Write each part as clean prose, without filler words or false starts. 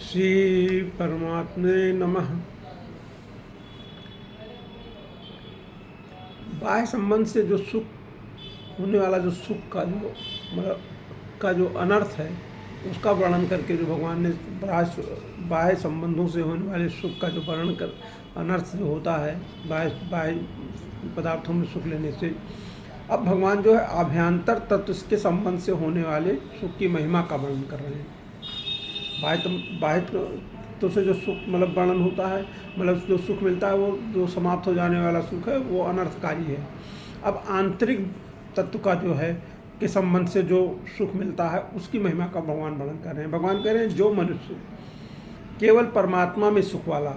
श्री परमात्मे नमः। बाह्य संबंध से जो सुख होने वाला, जो सुख का जो मतलब का जो अनर्थ है, उसका वर्णन करके जो भगवान ने बाह्य संबंधों से होने वाले सुख का जो वर्णन कर, अनर्थ जो होता है बाह्य पदार्थों में सुख लेने से, अब भगवान जो है अभ्यंतर तत्व के संबंध से होने वाले सुख की महिमा का वर्णन कर रहे हैं। बाह्य तो से जो सुख मतलब वर्णन होता है, मतलब जो सुख मिलता है वो जो समाप्त हो जाने वाला सुख है वो अनर्थकारी है। अब आंतरिक तत्व का जो है के संबंध से जो सुख मिलता है उसकी महिमा का भगवान वर्णन कर रहे हैं। भगवान कह रहे हैं जो मनुष्य केवल परमात्मा में सुख वाला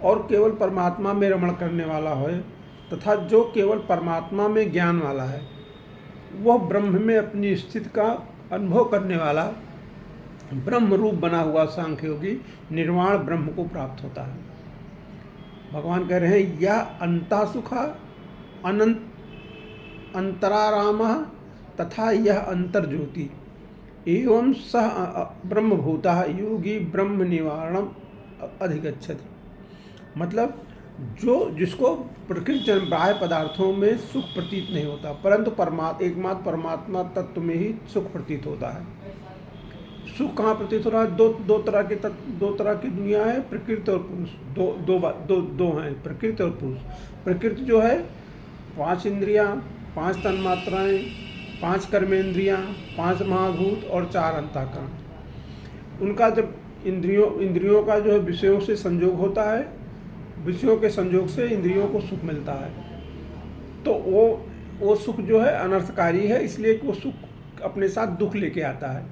और केवल परमात्मा में रमण करने वाला है तथा जो केवल परमात्मा में ज्ञान वाला है, वह ब्रह्म में अपनी स्थिति का अनुभव करने वाला ब्रह्म रूप बना हुआ सांख्य योगी निर्वाण ब्रह्म को प्राप्त होता है। भगवान कह रहे हैं यह अंता सुखा अनंत अंतराराम तथा यह अंतर ज्योति एवं सह ब्रह्मभूता योगी ब्रह्म निवारणम अधिगच्छति। मतलब जिसको प्रकृति बाह्य पदार्थों में सुख प्रतीत नहीं होता, परंतु एकमात्र परमात्मा तत्व में ही सुख प्रतीत होता है। सुख कहाँ प्रतीत हो रहा है? दो तरह की दुनिया है, प्रकृति और पुरुष। दो हैं, प्रकृति और पुरुष। प्रकृति जो है 5 इंद्रियां, 5 तन्मात्राएं, 5 कर्मेंद्रियां, 5 महाभूत और 4 अंतःकरण। उनका जब इंद्रियों का जो है विषयों से संयोग होता है, विषयों के संयोग से इंद्रियों को सुख मिलता है, तो वो सुख जो है अनर्थकारी है, इसलिए कि वो सुख अपने साथ दुख लेके आता है।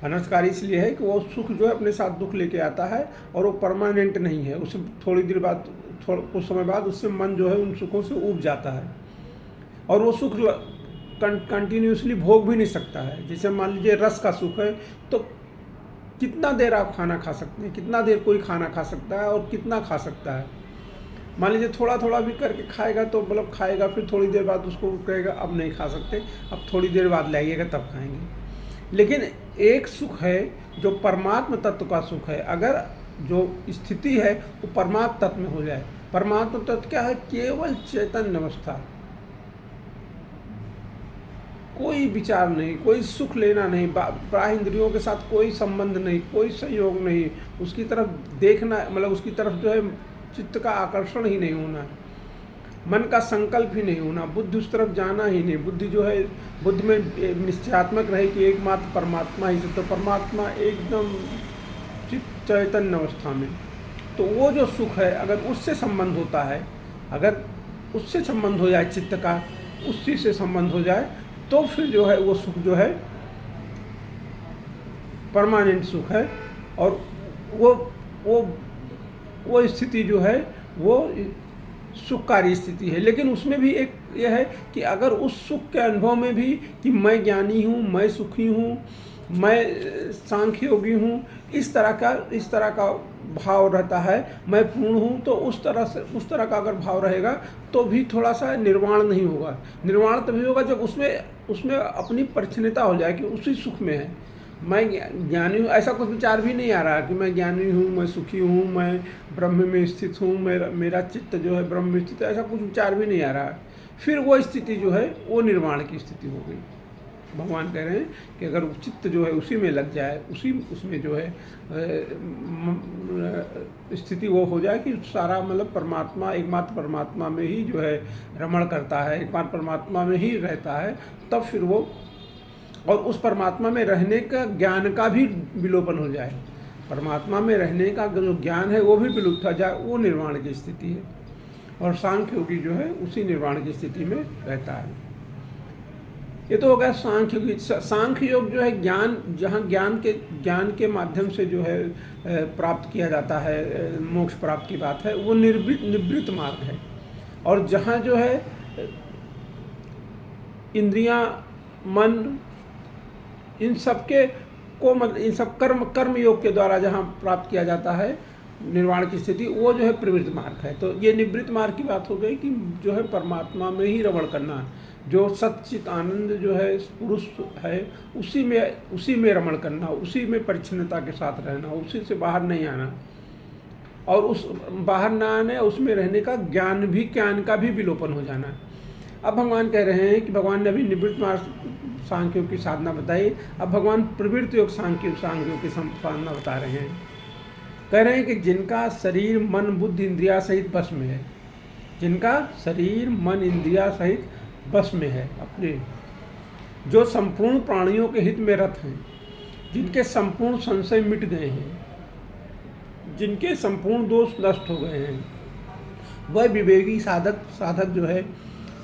अनर्थकारी इसलिए है कि वो सुख जो है अपने साथ दुख लेके आता है और वो परमानेंट नहीं है। उससे थोड़ी देर बाद, कुछ समय बाद उससे मन जो है उन सुखों से ऊब जाता है और वो सुख कंटिन्यूसली भोग भी नहीं सकता है। जैसे मान लीजिए रस का सुख है, तो कितना देर आप खाना खा सकते हैं, कितना देर कोई खाना खा सकता है और कितना खा सकता है। मान लीजिए थोड़ा थोड़ा भी करके खाएगा तो मतलब खाएगा, फिर थोड़ी देर बाद उसको कहेगा अब नहीं खा सकते, अब थोड़ी देर बाद लाइएगा तब खाएंगे। लेकिन एक सुख है जो परमात्मा तत्व का सुख है, अगर जो स्थिति है वो परमात्मा तत्व में हो जाए। परमात्मा तत्व क्या है? केवल चैतन्य अवस्था, कोई विचार नहीं, कोई सुख लेना नहीं, बाह्य इंद्रियों के साथ कोई संबंध नहीं, कोई संयोग नहीं, उसकी तरफ देखना मतलब उसकी तरफ जो है चित्त का आकर्षण ही नहीं होना, मन का संकल्प ही नहीं होना, बुद्धि उस तरफ जाना ही नहीं। बुद्धि जो है, बुद्धि में निश्चयात्मक रहे कि एकमात्र परमात्मा ही, तो परमात्मा एकदम चित्त चैतन्य अवस्था में, तो वो जो सुख है अगर उससे संबंध होता है, अगर उससे संबंध हो जाए, चित्त का उसी से संबंध हो जाए, तो फिर जो है वो सुख जो है परमानेंट सुख है। और वो स्थिति जो है वो सुखकारी स्थिति है। लेकिन उसमें भी एक यह है कि अगर उस सुख के अनुभव में भी कि मैं ज्ञानी हूँ, मैं सुखी हूँ, मैं सांख्य योगी हूँ, इस तरह का भाव रहता है, मैं पूर्ण हूँ, तो उस तरह का अगर भाव रहेगा तो भी थोड़ा सा निर्वाण नहीं होगा। निर्वाण तभी होगा जब उसमें अपनी परिच्छिन्नता हो जाए कि उसी सुख में है, मैं ज्ञानी हूँ, ऐसा कुछ विचार भी नहीं आ रहा कि मैं ज्ञानी हूँ, मैं सुखी हूँ, मैं ब्रह्म में स्थित हूँ, मेरा चित्त जो है ब्रह्म में स्थित है, ऐसा कुछ विचार भी नहीं आ रहा है। फिर वो स्थिति जो है वो निर्वाण की स्थिति हो गई। भगवान कह रहे हैं कि अगर चित्त जो है उसी में लग जाए, उसमें जो है स्थिति वो हो जाए कि सारा मतलब परमात्मा, एकमात्र परमात्मा में ही जो है रमण करता है, एकमात्र परमात्मा में ही रहता है, तब फिर वो और उस परमात्मा में रहने का ज्ञान का भी विलोपन हो जाए, परमात्मा में रहने का जो ज्ञान है वो भी विलुप्त हो जाए, वो निर्वाण की स्थिति है। और सांख्य योगी जो है उसी निर्वाण की स्थिति में रहता है। ये तो हो गया सांख्य योगी। सांख्य योग जो है ज्ञान, जहाँ ज्ञान के माध्यम से जो है प्राप्त किया जाता है, मोक्ष प्राप्त की बात है, वो निवृत्त मार्ग है। और जहाँ जो है इंद्रियां, मन, इन सब योग के द्वारा जहाँ प्राप्त किया जाता है, निर्वाण की स्थिति, वो जो है प्रवृत्त मार्ग है। तो ये निवृत्त मार्ग की बात हो गई कि जो है परमात्मा में ही रमण करना, जो सच्चित आनंद जो है पुरुष है उसी में रमण करना, उसी में परिच्छिन्नता के साथ रहना, उसी से बाहर नहीं आना, और उस बाहर ना आने उसमें रहने का ज्ञान का भी विलोपन हो जाना। अब भगवान कह रहे हैं कि भगवान ने अभी निवृत्त मार्ग सांख्य योग की साधना बताई, अब भगवान प्रवृत्त योग सांख्य योग की साधना बता रहे हैं। कह रहे हैं कि जिनका शरीर मन बुद्धि इंद्रिया सहित बस में है, जिनका शरीर मन इंद्रिया सहित बस में है अपने, जो संपूर्ण प्राणियों के हित में रत हैं, जिनके संपूर्ण संशय मिट गए हैं, जिनके संपूर्ण दोष नष्ट हो गए हैं, वह विवेकी साधक जो है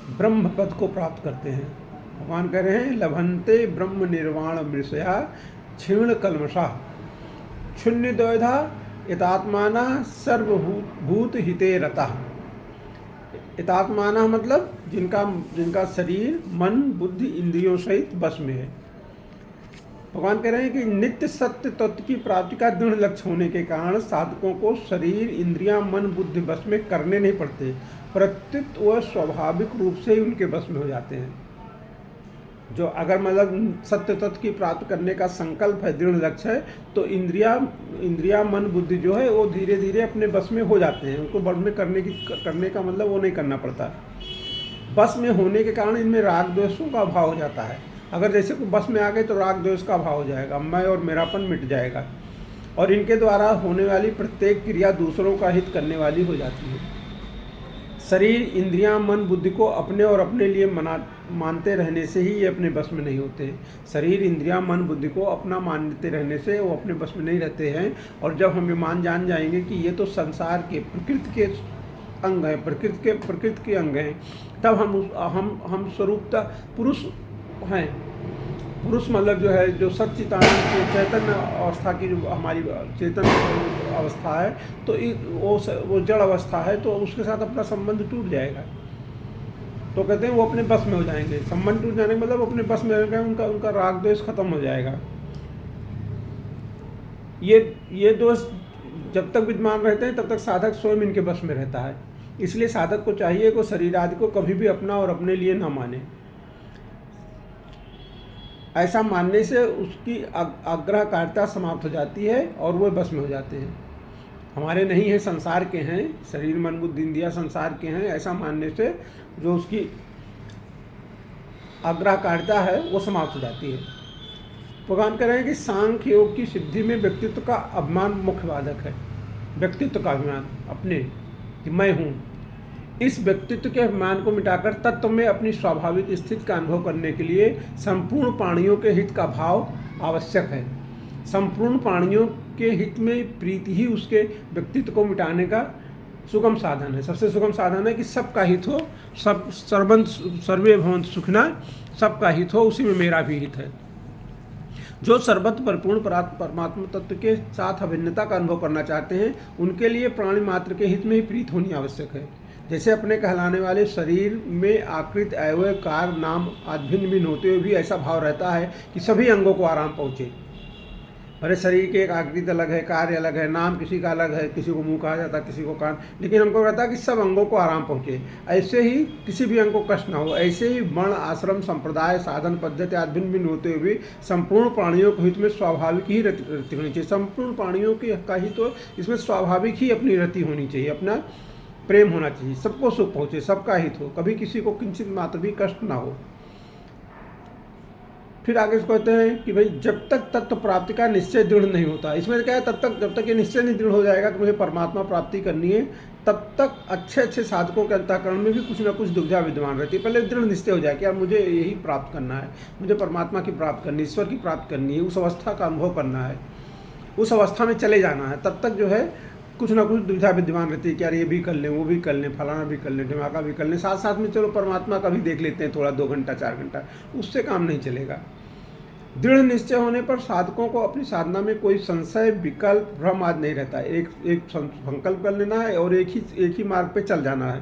ब्रह्म पद को प्राप्त करते हैं। भगवान कह रहे हैं लभन्ते ब्रह्म निर्वाण मृषया क्षीण कल्मषा क्षुण्य द्वैधा यतात्माना सर्वभूत हिते रता। यतात्माना मतलब जिनका शरीर मन बुद्धि इंद्रियों सहित बस में है। भगवान कह रहे हैं कि नित्य सत्य तत्व की प्राप्ति का दृढ़ लक्ष्य होने के कारण साधकों को शरीर इंद्रियां मन बुद्धि बस में करने नहीं पड़ते, प्रत्युत वह स्वाभाविक रूप से ही उनके बस में हो जाते हैं। जो अगर मतलब सत्य तत्व की प्राप्ति करने का संकल्प है, दृढ़ लक्ष्य है, तो इंद्रिया मन बुद्धि जो है वो धीरे धीरे अपने बस में हो जाते हैं। उनको बस में करने का मतलब वो नहीं करना पड़ता। बस में होने के कारण इनमें राग द्वेषों का अभाव हो जाता है। अगर जैसे कोई बस में आ गए तो राग द्वेष का अभाव हो जाएगा, मैं और मेरापन मिट जाएगा, और इनके द्वारा होने वाली प्रत्येक क्रिया दूसरों का हित करने वाली हो जाती है। शरीर इंद्रियां मन बुद्धि को अपने और अपने लिए मानते रहने से ही ये अपने बस में नहीं होते। शरीर इंद्रियां मन बुद्धि को अपना मानते रहने से वो अपने बस में नहीं रहते हैं। और जब हम ये जान जाएंगे कि ये तो संसार के प्रकृति के अंग हैं, प्रकृति के अंग हैं, तब हम स्वरूपतः पुरुष हैं। पुरुष मतलब जो है जो सच्चिदानंद चैतन्य अवस्था की जो हमारी चेतन अवस्था है, तो वो जड़ अवस्था है, तो उसके साथ अपना संबंध टूट जाएगा। तो कहते हैं वो अपने बस में हो जाएंगे। संबंध टूट जाने का मतलब अपने बस में हो गए, उनका राग द्वेष खत्म हो जाएगा। ये दोष जब तक विद्यमान रहते हैं तब तक साधक स्वयं इनके बस में रहता है। इसलिए साधक को चाहिए कि शरीर आदि को कभी भी अपना और अपने लिए न माने। ऐसा मानने से उसकी आग्रहकारिता समाप्त हो जाती है और वो बस में हो जाते हैं। हमारे नहीं है, संसार के हैं, शरीर मन बुद्धि इंद्रियां संसार के हैं, ऐसा मानने से जो उसकी आग्रहकारिता है वो समाप्त हो जाती है। भगवान कह रहे हैं कि सांख्य योग की सिद्धि में व्यक्तित्व का अभिमान मुख्य बाधक है। व्यक्तित्व का अभिमान अपने कि मैं हूँ, इस व्यक्तित्व के अभिमान को मिटाकर तत्व में अपनी स्वाभाविक स्थिति का अनुभव करने के लिए संपूर्ण प्राणियों के हित का भाव आवश्यक है। संपूर्ण प्राणियों के हित में प्रीति ही उसके व्यक्तित्व को मिटाने का सुगम साधन है। सबसे सुगम साधन है कि सबका हित हो, सर्वे भवन्तु सुखिनः, सबका हित हो, उसी में मेरा भी हित है। जो सर्वत्र परिपूर्ण परमात्मा तत्व के साथ अभिन्नता का अनुभव करना चाहते हैं, उनके लिए प्राणी मात्र के हित में ही प्रीत होनी आवश्यक है। जैसे अपने कहलाने वाले शरीर में आकृत अवयव कार नाम आदि भिन्न भिन्न होते हुए भी ऐसा भाव रहता है कि सभी अंगों को आराम पहुँचे। हमारे शरीर की एक आकृति अलग है, कार्य अलग है, नाम किसी का अलग है, किसी को मुंह कहा जाता है, किसी को कान, लेकिन हमको रहता है कि सब अंगों को आराम पहुँचे। ऐसे ही किसी भी अंग को कष्ट ना हो। ऐसे ही वर्ण आश्रम संप्रदाय साधन पद्धति आदि भिन्न भिन्न होते हुए भी संपूर्ण प्राणियों के हित में स्वाभाविक ही रति होनी चाहिए। संपूर्ण प्राणियों का हित हो, इसमें स्वाभाविक ही अपनी रति होनी चाहिए, अपना प्रेम होना चाहिए, सबको सुख पहुँचे, सबका हित हो, कभी किसी को किंचित मात्र भी कष्ट ना हो। फिर आगे कहते हैं कि भाई जब तक तत्व प्राप्ति का निश्चय दृढ़ नहीं होता, इसमें क्या है, जब तक ये निश्चय नहीं दृढ़ हो जाएगा कि मुझे परमात्मा प्राप्ति करनी है, तब तक अच्छे साधकों के अंतःकरण में भी कुछ ना कुछ दुविधा विद्यमान रहती है। पहले दृढ़ निश्चय हो जाए कि यार मुझे यही प्राप्त करना है, मुझे परमात्मा की प्राप्त करनी, ईश्वर की प्राप्त करनी है, उस अवस्था का अनुभव करना है, उस अवस्था में चले जाना है। तब तक जो है कुछ ना कुछ दुविधा विद्यमान रहती है कि यार ये भी कर लें, वो भी कर लें, फलाना भी कर लें, ढिमाका भी कर लें, साथ साथ में चलो परमात्मा का भी देख लेते हैं थोड़ा, 2 घंटा 4 घंटा, उससे काम नहीं चलेगा। दृढ़ निश्चय होने पर साधकों को अपनी साधना में कोई संशय विकल्प भ्रम आदि नहीं रहता है। एक संकल्प कर लेना है और एक ही मार्ग पे चल जाना है।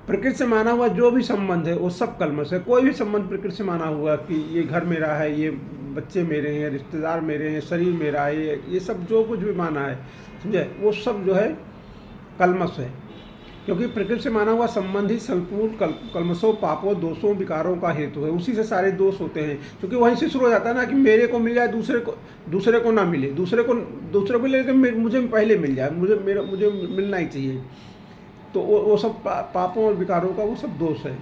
प्रकृति से माना हुआ जो भी संबंध है वो सब कलमश है। कोई भी संबंध प्रकृति से माना हुआ कि ये घर मेरा है, ये बच्चे मेरे हैं, रिश्तेदार मेरे हैं, शरीर मेरा है, ये सब जो कुछ भी माना है, समझे, वो सब जो है कलमश है। क्योंकि प्रकृति से माना हुआ संबंध ही संपूर्ण कलमशों, पापों, दोषों, विकारों का हेतु है। उसी से सारे दोष होते हैं, क्योंकि वहीं से शुरू हो जाता है ना कि मेरे को मिल जाए, दूसरे को ना मिले, दूसरे को मिले लेकिन मुझे पहले मिल जाए, मुझे मिलना ही चाहिए। तो वो सब पापों और विकारों का वो सब दोष है।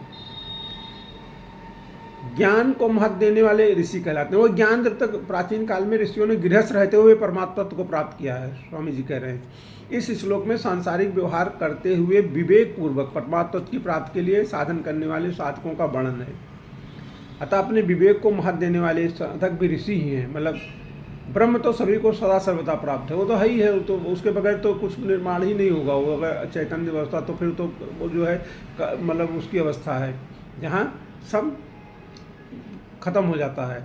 ज्ञान को महत्व देने वाले ऋषि कहलाते हैं। वो ज्ञान जब तक प्राचीन काल में ऋषियों ने गृहस्थ रहते हुए परमात्मा तत्व को प्राप्त किया है, स्वामी जी कह रहे हैं। इस श्लोक में सांसारिक व्यवहार करते हुए विवेक पूर्वक परमात्मा तत्व की प्राप्ति के लिए साधन करने वाले साधकों का वर्णन है। अतः अपने विवेक को महत्व देने वाले साधक भी ऋषि ही हैं। मतलब ब्रह्म तो सभी को सदा सर्वदा प्राप्त है, वो तो है ही है, तो उसके बगैर तो कुछ निर्माण ही नहीं होगा। वो अगर चैतन्य अवस्था तो फिर तो वो जो है मतलब उसकी अवस्था है जहाँ सब खत्म हो जाता है।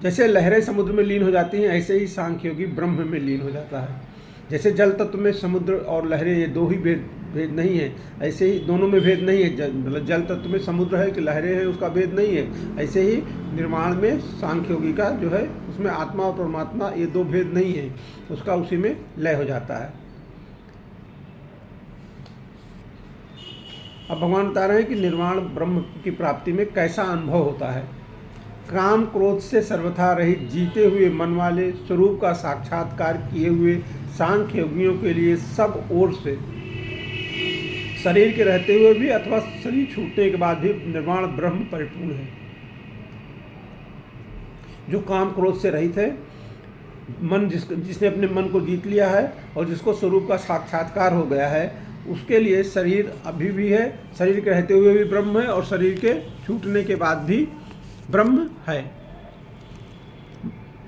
जैसे लहरें समुद्र में लीन हो जाती हैं, ऐसे ही सांख्य योगी ब्रह्म में लीन हो जाता है। जैसे जल तत्व में समुद्र और लहरें ये दो ही भेद नहीं है, ऐसे ही दोनों में भेद नहीं है। मतलब जल तत्व में समुद्र है कि लहरें हैं, उसका भेद नहीं है। ऐसे ही निर्माण में सांख्य योगी का जो है उसमें आत्मा और परमात्मा ये दो भेद नहीं है, उसका उसी में लय हो जाता है। अब भगवान बता रहे हैं कि निर्वाण ब्रह्म की प्राप्ति में कैसा अनुभव होता है। काम क्रोध से सर्वथा रहित जीते हुए मन वाले, स्वरूप का साक्षात्कार किए हुए सांख्य योगियों के लिए सब ओर से, शरीर के रहते हुए भी अथवा शरीर छूटने के बाद भी निर्वाण ब्रह्म परिपूर्ण है। जो काम क्रोध से रहित है, मन जिसने अपने मन को जीत लिया है और जिसको स्वरूप का साक्षात्कार हो गया है, उसके लिए शरीर अभी भी है, शरीर के रहते हुए भी ब्रह्म है और शरीर के छूटने के बाद भी ब्रह्म है।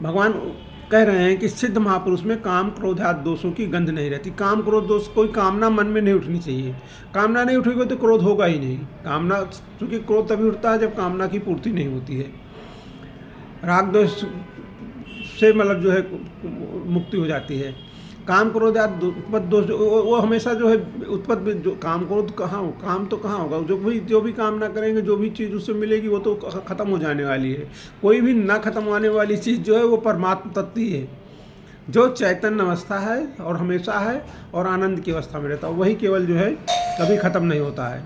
भगवान कह रहे हैं कि सिद्ध महापुरुष में काम क्रोध आदि दोषों की गंध नहीं रहती। काम क्रोध दोष, कोई कामना मन में नहीं उठनी चाहिए। कामना नहीं उठेगी तो क्रोध होगा ही नहीं। कामना, क्योंकि क्रोध तभी उठता है जब कामना की पूर्ति नहीं होती है। राग दोष से मतलब जो है मुक्ति हो जाती है। काम क्रोध आदि उत्पत्त दोष वो हमेशा जो है उत्पत्त, जो काम क्रोध कहाँ हो, काम तो कहाँ होगा। जो भी काम ना करेंगे, जो भी चीज़ उससे मिलेगी वो तो ख़त्म हो जाने वाली है। कोई भी ना ख़त्म होने वाली चीज़ जो है वो परमात्मा तत्व ही है, जो चैतन्य अवस्था है और हमेशा है और आनंद की अवस्था में रहता है। वही केवल जो है कभी ख़त्म नहीं होता है।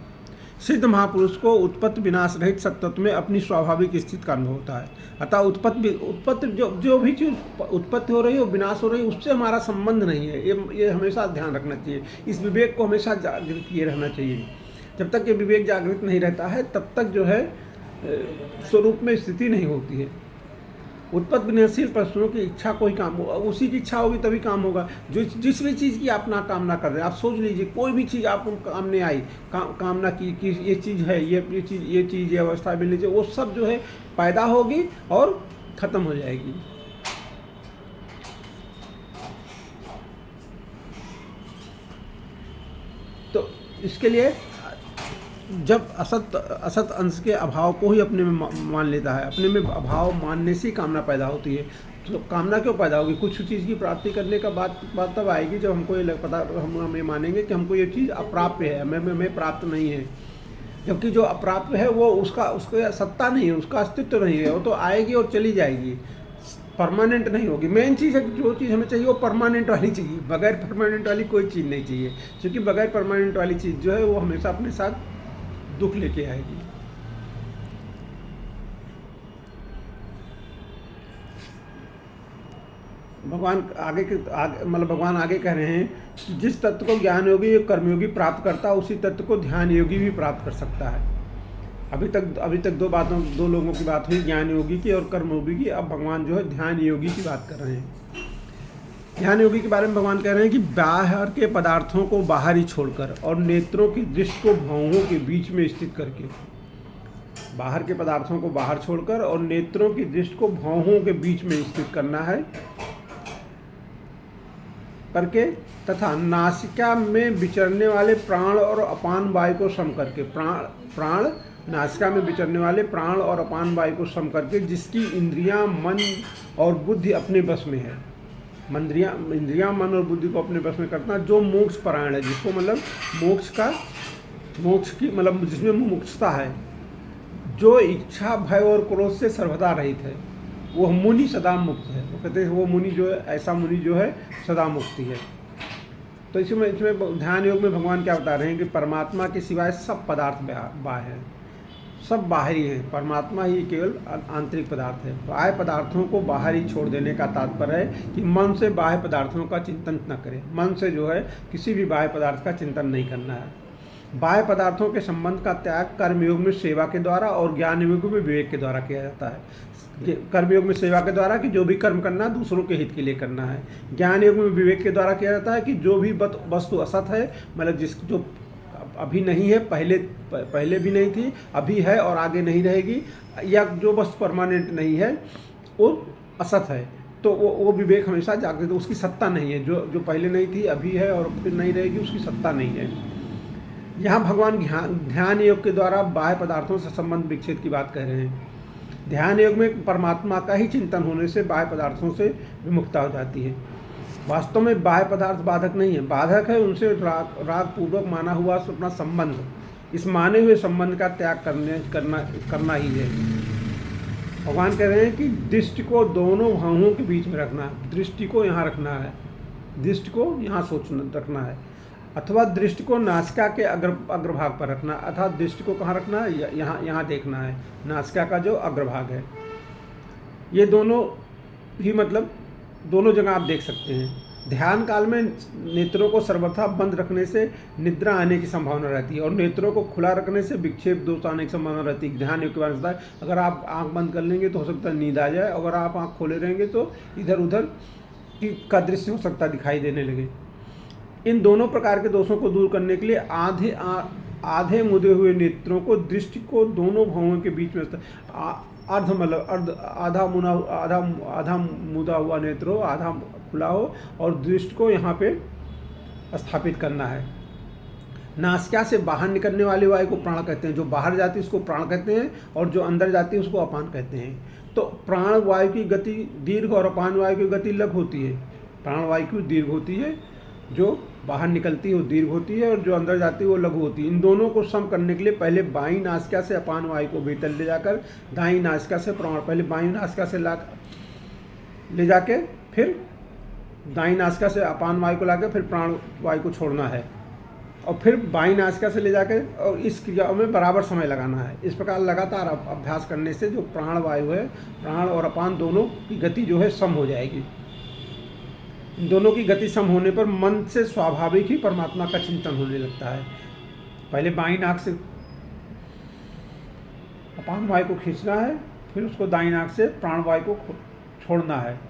सिद्ध महापुरुष को उत्पत्ति विनाश रहित सत्तत्व में अपनी स्वाभाविक स्थिति का अनुभव होता है। अतः उत्पत्ति जो भी चीज़ उत्पत्ति हो रही है, विनाश हो रही है, उससे हमारा संबंध नहीं है। ये हमेशा ध्यान रखना चाहिए। इस विवेक को हमेशा जागृत किए रहना चाहिए। जब तक ये विवेक जागृत नहीं रहता है तब तक जो है स्वरूप में स्थिति नहीं होती है। उत्पत्ति विनाशील प्रश्नों की इच्छा कोई काम होगा, उसी की इच्छा होगी तभी काम होगा। जो जिस भी चीज़ की आप ना कामना कर रहे हैं, आप सोच लीजिए कोई भी चीज़ आपको कामने आई, कामना की कि ये चीज़ है, ये चीज़ ये अवस्था मिल लीजिए, वो सब जो है पैदा होगी और ख़त्म हो जाएगी। तो इसके लिए जब असत अंश के अभाव को ही अपने में मान लेता है, अपने में अभाव मानने से ही कामना पैदा होती है। तो कामना क्यों पैदा होगी? कुछ चीज़ की प्राप्ति करने का बात तब आएगी जब हमको ये हम ये मानेंगे कि हमको ये चीज़ अप्राप्य है, हमें प्राप्त नहीं है। जबकि जो अप्राप्य है वो उसका सत्ता नहीं है, उसका अस्तित्व नहीं है, वो तो आएगी और चली जाएगी, परमानेंट नहीं होगी। मेन चीज़ है कि जो चीज़ हमें चाहिए वो परमानेंट वाली चाहिए, बगैर परमानेंट वाली कोई चीज़ नहीं चाहिए। क्योंकि बगैर परमानेंट वाली चीज़ जो है वो हमेशा अपने साथ दुख लेके आएगी। भगवान आगे कह रहे हैं कि जिस तत्व को ज्ञान योगी और कर्मयोगी प्राप्त करता है, उसी तत्व को ध्यान योगी भी प्राप्त कर सकता है। अभी तक दो लोगों की बात हुई, ज्ञान योगी की और कर्म योगी की। अब भगवान जो है ध्यान योगी की बात कर रहे हैं। ध्यान योगी के बारे में भगवान कह रहे हैं कि बाहर के पदार्थों को बाहर ही छोड़कर और नेत्रों की दृष्टि को भौहों के बीच में स्थित करके, बाहर के पदार्थों को बाहर छोड़कर और नेत्रों की दृष्टि को भौहों के बीच में स्थित करना है करके, तथा नासिका में विचरने वाले प्राण और अपान वायु को सम करके, प्राण नासिका में विचरने वाले प्राण और अपान वायु को सम करके, जिसकी इंद्रियां, मन और बुद्धि अपने बस में है। इंद्रियां, मन और बुद्धि को अपने बस में करना, जो मोक्ष परायण है, जिसको मतलब मोक्ष की मतलब जिसमें मुमुक्षुता है, जो इच्छा, भय और क्रोध से सर्वदा रहित है, वो मुनि सदा मुक्त है। वो कहते हैं वो मुनि जो है, ऐसा मुनि जो है सदा मुक्ति है। तो इसमें ध्यान योग में भगवान क्या बता रहे हैं कि परमात्मा के सिवाय सब पदार्थ बाह्य हैं, सब बाहरी हैं, परमात्मा ही केवल आंतरिक पदार्थ है। बाह्य पदार्थों को बाहर ही छोड़ देने का तात्पर्य है कि मन से बाह्य पदार्थों का चिंतन न करें। मन से जो है किसी भी बाह्य पदार्थ का चिंतन नहीं करना है। बाह्य पदार्थों के संबंध का त्याग कर्मयोग में सेवा के द्वारा और ज्ञान योग में विवेक के द्वारा किया जाता है। कर्मयोग में सेवा के द्वारा कि जो भी कर्म करना है दूसरों के हित के लिए करना है। ज्ञान योग में विवेक के द्वारा किया जाता है कि जो भी वस्तु असत है, मतलब जो अभी नहीं है, पहले भी नहीं थी, अभी है और आगे नहीं रहेगी, या जो वस्तु परमानेंट नहीं है वो असत है, तो वो विवेक हमेशा जागृत, उसकी सत्ता नहीं है। जो पहले नहीं थी अभी है और फिर नहीं रहेगी, उसकी सत्ता नहीं है। यहाँ भगवान ध्यान योग के द्वारा बाह्य पदार्थों से संबंध विच्छेद की बात कह रहे हैं। ध्यान योग में परमात्मा का ही चिंतन होने से बाह्य पदार्थों से विमुक्ता हो जाती है। वास्तव में बाह्य पदार्थ बाधक नहीं है, बाधक है उनसे राग पूर्वक माना हुआ अपना संबंध। इस माने हुए संबंध का त्याग करना ही है। भगवान कह रहे हैं कि दृष्टि को दोनों भावों के बीच में रखना है। दृष्टि को यहाँ रखना है, दृष्टि को यहाँ रखना है, अथवा दृष्टि को नासिका के अग्रभाग पर रखना, अर्थात दृष्टि को कहाँ रखना है, यहाँ देखना है, नासिका का जो अग्रभाग है। ये दोनों ही मतलब दोनों जगह आप देख सकते हैं। ध्यान काल में नेत्रों को सर्वथा बंद रखने से निद्रा आने की संभावना रहती है और नेत्रों को खुला रखने से विक्षेप दोष आने की संभावना रहती है। ध्यान योग के बारे में बताया, अगर आप आंख बंद कर लेंगे तो हो सकता है नींद आ जाए, अगर आप आंख खोले रहेंगे तो इधर उधर का दृश्य हो सकता है दिखाई देने लगे। इन दोनों प्रकार के दोषों को दूर करने के लिए आधे मुदे हुए नेत्रों को दृष्टि को दोनों भावों के बीच में आधा मुदा हुआ नेत्र हो, आधा खुला हो और दृष्टि को यहाँ पे स्थापित करना है। नासिका से बाहर निकलने वाली वायु को प्राण कहते हैं, जो बाहर जाती है उसको प्राण कहते हैं और जो अंदर जाती है उसको अपान कहते हैं। तो प्राण वायु की गति दीर्घ और अपान वायु की गति लघु होती है। प्राण वायु की दीर्घ होती है, जो बाहर निकलती है वो दीर्घ होती है और जो अंदर जाती है वो लघु होती है। इन दोनों को सम करने के लिए पहले बाईं नासिका से अपान वायु को भीतर ले जाकर दाईं नासिका से प्राण, पहले बाईं नासिका से ले जाके फिर दाईं नासिका से अपान वायु को लाकर फिर प्राण वायु को छोड़ना है और फिर बाईं नासिका से ले जाकर, और इस क्रिया में बराबर समय लगाना है। इस प्रकार लगातार अभ्यास करने से जो प्राण वायु है, प्राण और अपान दोनों की गति जो है सम हो जाएगी। दोनों की गति सम होने पर मन से स्वाभाविक ही परमात्मा का चिंतन होने लगता है। पहले बाईं नाक से अपान वायु को खींचना है, फिर उसको दाईं नाक से प्राण वायु को छोड़ना है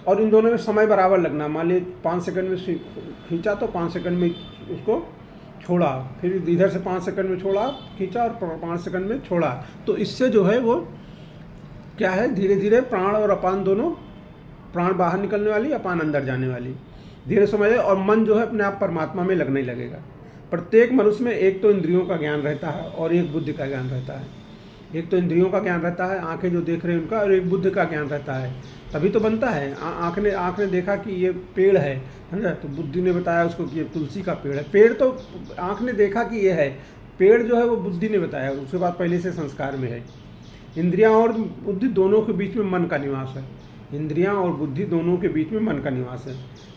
और इन दोनों में समय बराबर लगना। मान लीजिए 5 सेकंड में खींचा तो 5 सेकंड में उसको छोड़ा, फिर इधर से 5 सेकंड में छोड़ा, खींचा और 5 सेकंड में छोड़ा। तो इससे जो है वो क्या है, धीरे धीरे प्राण और अपान दोनों, प्राण बाहर निकलने वाली, अपान अंदर जाने वाली, धीरे समय, और मन जो है अपने आप परमात्मा में लगने लगेगा। प्रत्येक मनुष्य में एक तो इंद्रियों का ज्ञान रहता है और एक बुद्धि का ज्ञान रहता है। एक तो इंद्रियों का ज्ञान रहता है, आंखें जो देख रहे हैं उनका, और एक बुद्धि का ज्ञान रहता है। तभी तो बनता है। आँख ने देखा कि ये पेड़ है ना, तो बुद्धि ने बताया उसको कि ये तुलसी का पेड़ है। पेड़ तो आँख ने देखा कि ये है, पेड़ जो है वो बुद्धि ने बताया, उसके बाद पहले से संस्कार में है। इंद्रियां और बुद्धि दोनों के बीच में मन का निवास है। इंद्रियां और बुद्धि दोनों के बीच में मन का निवास है।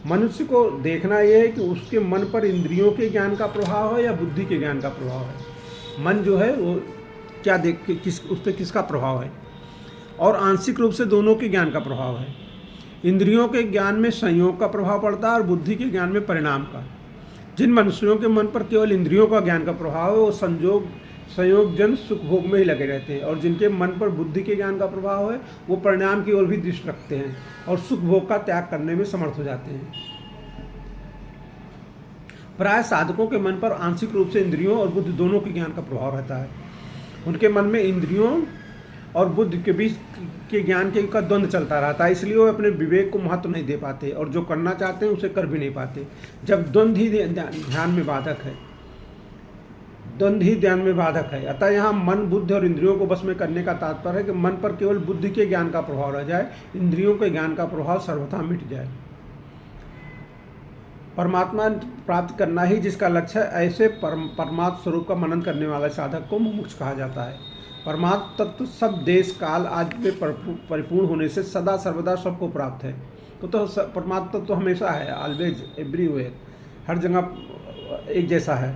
मनुष्य को देखना यह है कि उसके मन पर इंद्रियों के ज्ञान का प्रभाव है या बुद्धि के ज्ञान का प्रभाव है। मन जो है वो क्या देख के उस पर किसका प्रभाव है, और आंशिक रूप से दोनों के ज्ञान का प्रभाव है। इंद्रियों के ज्ञान में संयोग का प्रभाव पड़ता है और बुद्धि के ज्ञान में परिणाम का। जिन मनुष्यों के मन पर केवल इंद्रियों का ज्ञान का प्रभाव है वो संयोगजन सुख भोग में ही लगे रहते हैं, और जिनके मन पर बुद्धि के ज्ञान का प्रभाव है वो परिणाम की ओर भी दृष्टि रखते हैं और सुख भोग का त्याग करने में समर्थ हो जाते हैं। प्राय साधकों के मन पर आंशिक रूप से इंद्रियों और बुद्धि दोनों के ज्ञान का प्रभाव रहता है। उनके मन में इंद्रियों और बुद्धि के बीच के ज्ञान का द्वंद्व चलता रहता है, इसलिए वो अपने विवेक को महत्व नहीं दे पाते और जो करना चाहते हैं उसे कर भी नहीं पाते। जब द्वंद्व ही ध्यान में बाधक है, अतः यहाँ मन, बुद्धि और इंद्रियों को बस में करने का तात्पर्य है कि मन पर केवल बुद्धि के ज्ञान का प्रभाव रह जाए, इंद्रियों के ज्ञान का प्रभाव सर्वथा मिट जाए। परमात्मा प्राप्त करना ही जिसका लक्ष्य है, ऐसे परमात्म स्वरूप का मनन करने वाले साधक को मुमुक्ष कहा जाता है। परमात्म तत्व सब देश काल आज में परिपूर्ण होने से सदा सर्वदा सबको प्राप्त है। तो परमात्म तत्व तो हमेशा है, ऑलवेज एवरीवेयर, हर जगह एक जैसा है।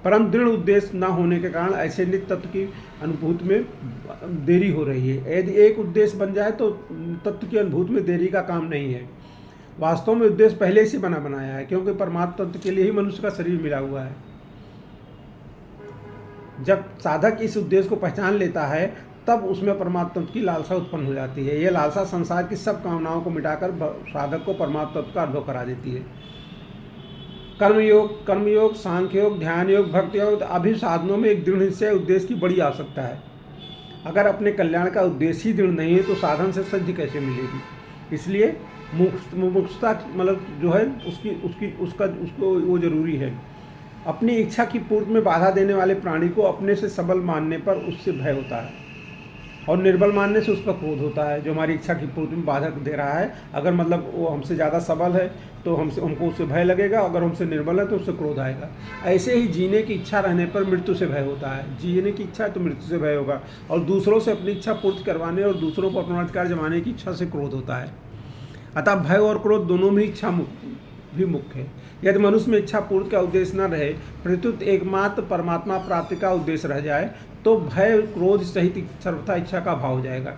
परम दृढ़ उद्देश्य न होने के कारण ऐसे नित्य तत्व की अनुभूति में देरी हो रही है। यदि एक उद्देश्य बन जाए तो तत्व की अनुभूति में देरी का काम नहीं है। वास्तव में उद्देश्य पहले से बना बनाया है, क्योंकि परमात्म तत्व के लिए ही मनुष्य का शरीर मिला हुआ है। जब साधक इस उद्देश्य को पहचान लेता है तब उसमें परमात्म तत्व की लालसा उत्पन्न हो जाती है। यह लालसा संसार की सब कामनाओं को मिटाकर साधक को परमात्म तत्व का अनुभव करा देती है। कर्मयोग, सांख्य योग, ध्यान योग, भक्ति योग अभी साधनों में एक दृढ़ निश्चय उद्देश्य की बड़ी आवश्यकता है। अगर अपने कल्याण का उद्देश्य ही दृढ़ नहीं है तो साधन से सिद्धि कैसे मिलेगी। इसलिए मुमुक्षुता मतलब जो है उसको वो जरूरी है। अपनी इच्छा की पूर्ति में बाधा देने वाले प्राणी को अपने से सबल मानने पर उससे भय होता है, और निर्बल मानने से उस पर क्रोध होता है। जो हमारी इच्छा की पूर्ति में बाधक दे रहा है, अगर मतलब वो हमसे ज़्यादा सबल है तो हमको उससे भय लगेगा, अगर हमसे निर्बल है तो उससे क्रोध आएगा। ऐसे ही जीने की इच्छा रहने पर मृत्यु से भय होता है। जीने की इच्छा है तो मृत्यु से भय होगा, और दूसरों से अपनी इच्छा पूर्ति करवाने और दूसरों को अपना अधिकार जमाने की इच्छा से क्रोध होता है। अतः भय और क्रोध दोनों में इच्छा भी मुख्य है। यदि मनुष्य में इच्छा पूर्ति का उद्देश्य न रहे, प्रत्युत एकमात्र परमात्मा प्राप्ति का उद्देश्य रह जाए, तो भय क्रोध सहित सर्वथा इच्छा का अभाव हो जाएगा।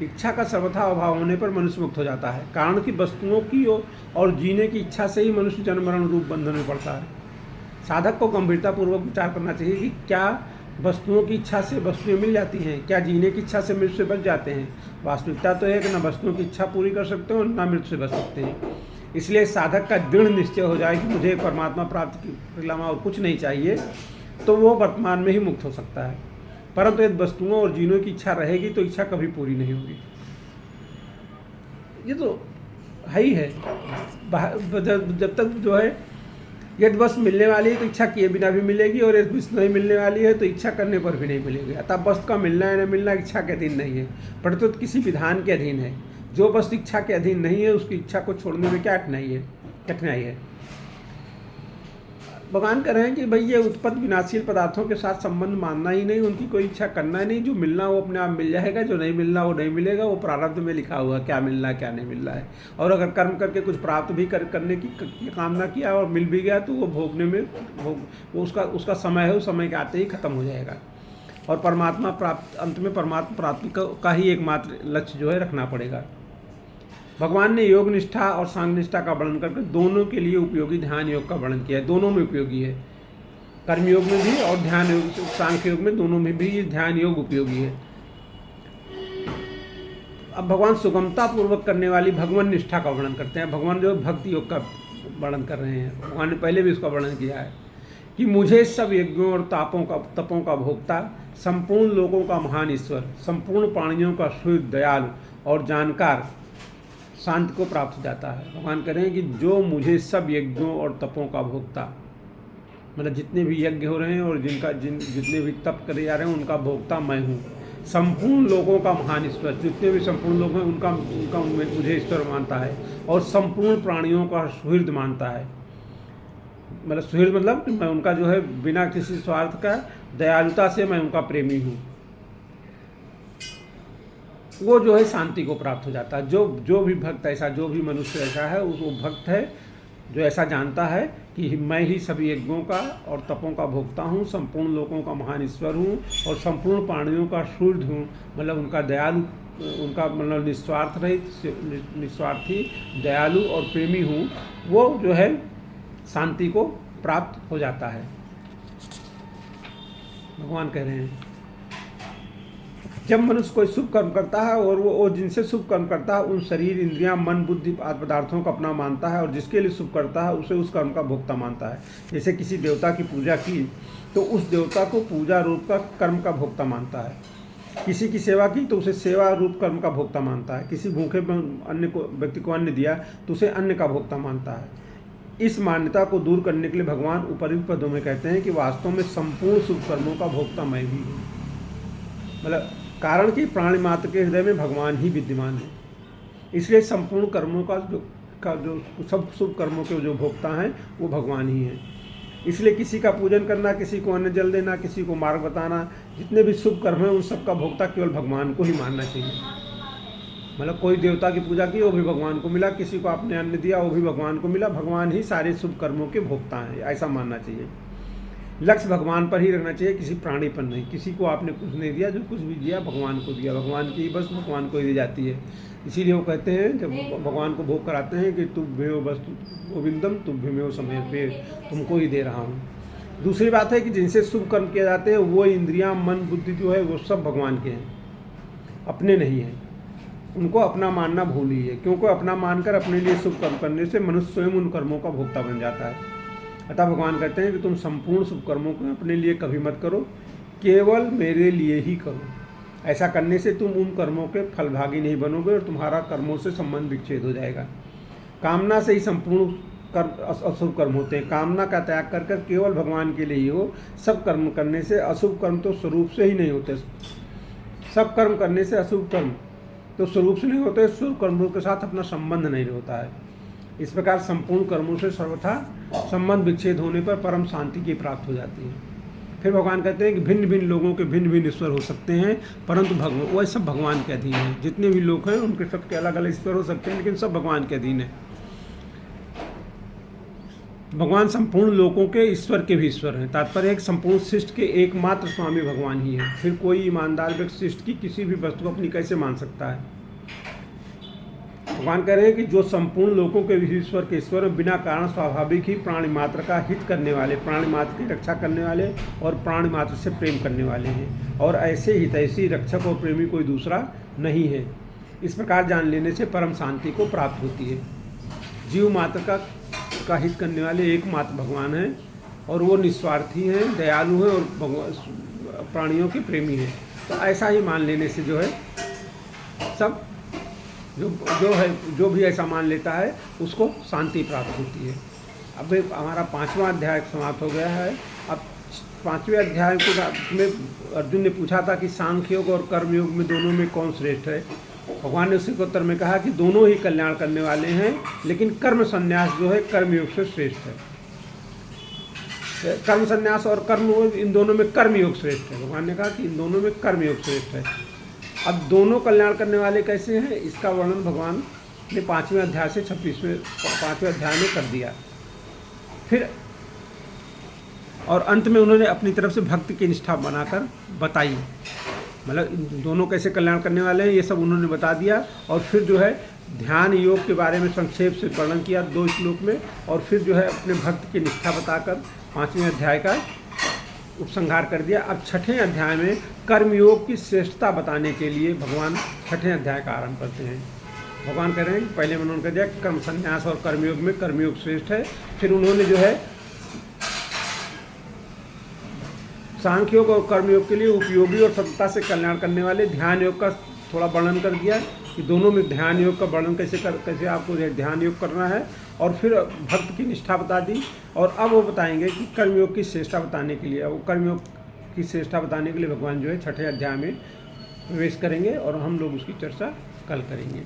इच्छा का सर्वथा अभाव होने पर मनुष्य मुक्त हो जाता है। कारण कि वस्तुओं की और जीने की इच्छा से ही मनुष्य जन्म मरण रूप बंधन में पड़ता है। साधक को गंभीरतापूर्वक विचार करना चाहिए कि क्या वस्तुओं की इच्छा से वस्तुएं मिल जाती हैं, क्या जीने की इच्छा से मृत्यु से बच जाते हैं। वास्तविकता तो है कि न वस्तुओं की इच्छा पूरी कर सकते हैं और न मृत्यु से बच सकते हैं। इसलिए साधक का दृढ़ निश्चय हो जाए कि मुझे परमात्मा प्राप्त के अलावा और कुछ नहीं चाहिए, तो वो वर्तमान में ही मुक्त हो सकता है। परंतु यदि वस्तुओं और जीनों की इच्छा रहेगी तो इच्छा कभी पूरी नहीं होगी। ये तो है ही है। जब तक जो है यदि वस्तु मिलने वाली है तो इच्छा किए बिना भी मिलेगी, और यदि वस्तु नहीं मिलने वाली है तो इच्छा करने पर भी नहीं मिलेगी। अतः वस्तु का मिलना या न मिलना इच्छा के अधीन नहीं है, प्रत्युत किसी विधान के अधीन है। जो वस्तु इच्छा के अधीन नहीं है उसकी इच्छा को छोड़ने में क्या कठिनाई है। भगवान कह रहे हैं कि भाई ये उत्पन्न विनाशील पदार्थों के साथ संबंध मानना ही नहीं, उनकी कोई इच्छा करना ही नहीं। जो मिलना वो अपने आप मिल जाएगा, जो नहीं मिलना वो नहीं मिलेगा। वो प्रारब्ध में लिखा हुआ क्या मिलना है क्या नहीं मिल रहा है। और अगर कर्म करके कुछ प्राप्त भी करने की कामना किया और मिल भी गया तो वो भोगने में वो उसका समय है, उस समय के आते ही खत्म हो जाएगा। और परमात्मा प्राप्त अंत में परमात्मा प्राप्ति का ही एकमात्र लक्ष्य जो है रखना पड़ेगा। भगवान ने योग निष्ठा और सांग निष्ठा का वर्णन करके दोनों के लिए उपयोगी ध्यान योग का वर्णन किया है। दोनों में उपयोगी है, कर्म योग में भी और ध्यान योग, सांख्य योग में, दोनों में भी ये ध्यान योग उपयोगी है। अब भगवान सुगमता पूर्वक करने वाली भगवान निष्ठा का वर्णन करते हैं। भगवान जो भक्ति योग का वर्णन कर रहे हैं, भगवान ने पहले भी उसका वर्णन किया है कि मुझे सब यज्ञों और तपों का भोक्ता, संपूर्ण लोगों का महान ईश्वर, संपूर्ण प्राणियों का सूर्य, दयालु और जानकार शांति को प्राप्त हो जाता है। भगवान कह रहे हैं कि जो मुझे सब यज्ञों और तपों का भोक्ता, मतलब जितने भी यज्ञ हो रहे हैं और जितने भी तप करे जा रहे हैं उनका भोक्ता मैं हूँ। संपूर्ण लोगों का महान ईश्वर, जितने भी संपूर्ण लोग हैं उनका मुझे ईश्वर मानता है, और संपूर्ण प्राणियों का सुहृद मानता है। मतलब सुहृद मतलब मैं उनका जो है बिना किसी स्वार्थ का दयालुता से मैं उनका प्रेमी हूँ। वो जो है शांति को प्राप्त हो जाता है। जो भी भक्त ऐसा, जो भी मनुष्य ऐसा है, वो भक्त है जो ऐसा जानता है कि मैं ही सभी यज्ञों का और तपों का भोक्ता हूँ, संपूर्ण लोगों का महान ईश्वर हूँ और संपूर्ण प्राणियों का सूर्य हूँ। मतलब उनका दयालु, उनका मतलब निस्वार्थ रहित, निस्वार्थी, दयालु और प्रेमी हूँ। वो जो है शांति को प्राप्त हो जाता है। भगवान कह रहे हैं जब मनुष्य कोई शुभ कर्म करता है और वो जिनसे शुभ कर्म करता है उन शरीर, इंद्रियां, मन, बुद्धि आदि पदार्थों को अपना मानता है, और जिसके लिए शुभ करता है उसे उस कर्म का भोक्ता मानता है। जैसे किसी देवता की पूजा की तो उस देवता को पूजा रूप का कर्म का भोक्ता मानता है। किसी की सेवा की तो उसे सेवा रूप कर्म का भोक्ता मानता है। किसी भूखे व्यक्ति को अन्न दिया तो उसे अन्न का भोक्ता मानता है। इस मान्यता को दूर करने के लिए भगवान उपरिक्त पदों में कहते हैं कि वास्तव में संपूर्ण शुभ कर्मों का भोक्ता मैं ही हूँ। मतलब कारण कि प्राणी मात्र के हृदय में भगवान ही विद्यमान है, इसलिए संपूर्ण कर्मों का जो सब शुभ कर्मों के जो भोक्ता हैं वो भगवान ही हैं। इसलिए किसी का पूजन करना, किसी को अन्न जल देना, किसी को मार्ग बताना, जितने भी शुभ कर्म हैं उन सब का भोक्ता केवल भगवान को ही मानना चाहिए। मतलब कोई देवता की पूजा की वो भी भगवान को मिला, किसी को आपने अन्न दिया वो भी भगवान को मिला, भगवान ही सारे शुभ कर्मों के भोक्ता हैं, ऐसा मानना चाहिए। लक्ष्य भगवान पर ही रखना चाहिए, किसी प्राणी पर नहीं। किसी को आपने कुछ नहीं दिया, जो कुछ भी दिया भगवान को दिया, भगवान की बस भगवान को ही दी जाती है। इसीलिए वो कहते हैं जब भगवान को भोग कराते हैं कि तुभ्यो वस्तु गोविंदम तुभ्यमेव समर्पये, तुमको ही दे रहा हूँ। दूसरी बात है कि जिनसे शुभ कर्म किए जाते हैं वो इंद्रियां, मन, बुद्धि जो है वो सब भगवान के हैं, अपने नहीं हैं। उनको अपना मानना भूलिए, क्योंकि अपना मानकर अपने लिए शुभ कर्म करने से मनुष्य स्वयं उन कर्मों का भोक्ता बन जाता है। अतः भगवान कहते हैं कि तुम संपूर्ण शुभ कर्मों को अपने लिए कभी मत करो, केवल मेरे लिए ही करो। ऐसा करने से तुम उन कर्मों के फलभागी नहीं बनोगे और तुम्हारा कर्मों से संबंध विच्छेद हो जाएगा। कामना से ही संपूर्ण कर्म अशुभ कर्म होते हैं। कामना का त्याग कर कर केवल भगवान के लिए ही हो। सब कर्म करने से अशुभ कर्म तो स्वरूप से ही नहीं होते। सब कर्म करने से अशुभ कर्म तो स्वरूप से नहीं होते, शुभ कर्मों के साथ अपना संबंध नहीं होता है। इस प्रकार संपूर्ण कर्मों से सर्वथा संबंध विच्छेद होने पर परम शांति की प्राप्त हो जाती है। फिर भगवान कहते हैं कि भिन्न भिन्न लोगों के भिन्न भिन्न ईश्वर हो सकते हैं, परंतु वह सब भगवान के अधीन है। जितने भी लोग हैं उनके सबके अलग अलग ईश्वर हो सकते हैं, लेकिन सब भगवान के अधीन है। भगवान संपूर्ण लोगों के ईश्वर के भी ईश्वर हैं। तात्पर्य है कि संपूर्ण सृष्टि के एकमात्र स्वामी भगवान ही है। फिर कोई ईमानदार व्यक्ति सृष्टि की किसी भी वस्तु को अपनी कैसे मान सकता है। भगवान कह रहे हैं कि जो संपूर्ण लोगों के ईश्वर के ईश्वर बिना कारण स्वाभाविक ही प्राणी मात्र का हित करने वाले, प्राणी मात्र की रक्षा करने वाले और प्राणी मात्र से प्रेम करने वाले हैं, और ऐसे हितैषी रक्षक और प्रेमी कोई दूसरा नहीं है। इस प्रकार जान लेने से परम शांति को प्राप्त होती है। जीव मात्र का हित करने वाले एकमात्र भगवान हैं, और वो निस्वार्थी हैं, दयालु हैं और प्राणियों के प्रेमी हैं। तो ऐसा ही मान लेने से जो है सब जो भी ऐसा मान लेता है उसको शांति प्राप्त होती है। अब हमारा 5वां अध्याय समाप्त हो गया है। अब 5वें अध्याय में अर्जुन ने पूछा था कि सांख्य योग और कर्म योग में दोनों में कौन श्रेष्ठ है। भगवान ने उसी के उत्तर में कहा कि दोनों ही कल्याण करने वाले हैं, लेकिन कर्म संन्यास जो है कर्मयोग से श्रेष्ठ है। कर्म संन्यास और कर्म इन दोनों में कर्मयोग श्रेष्ठ है। भगवान ने कहा कि इन दोनों में कर्मयोग श्रेष्ठ है। अब दोनों कल्याण करने वाले कैसे हैं, इसका वर्णन भगवान ने 5वें अध्याय से 5वें अध्याय में कर दिया। फिर और अंत में उन्होंने अपनी तरफ से भक्ति की निष्ठा बनाकर बताई, मतलब दोनों कैसे कल्याण करने वाले हैं ये सब उन्होंने बता दिया। और फिर जो है ध्यान योग के बारे में संक्षेप से वर्णन किया 2 श्लोक में, और फिर जो है अपने भक्त की निष्ठा बताकर 5वें अध्याय का उपसंहार कर दिया। अब 6ठे अध्याय में कर्मयोग की श्रेष्ठता बताने के लिए भगवान 6ठे अध्याय का आरंभ करते हैं। भगवान कह रहे हैं कि पहले उन्होंने कह दिया कर्म संन्यास और कर्मयोग में कर्मयोग श्रेष्ठ है। फिर उन्होंने जो है सांख्य योग और कर्मयोग के लिए उपयोगी और सतता से कल्याण करने वाले ध्यान योग का थोड़ा वर्णन कर दिया कि दोनों में ध्यान योग का वर्णन कैसे आपको ध्यान योग करना है। और फिर भक्त की निष्ठा बता दी, और अब वो बताएंगे कि कर्मयोग की श्रेष्ठता बताने के लिए, वो कर्मयोग की श्रेष्ठता बताने के लिए भगवान जो है 6ठे अध्याय में प्रवेश करेंगे, और हम लोग उसकी चर्चा कल करेंगे।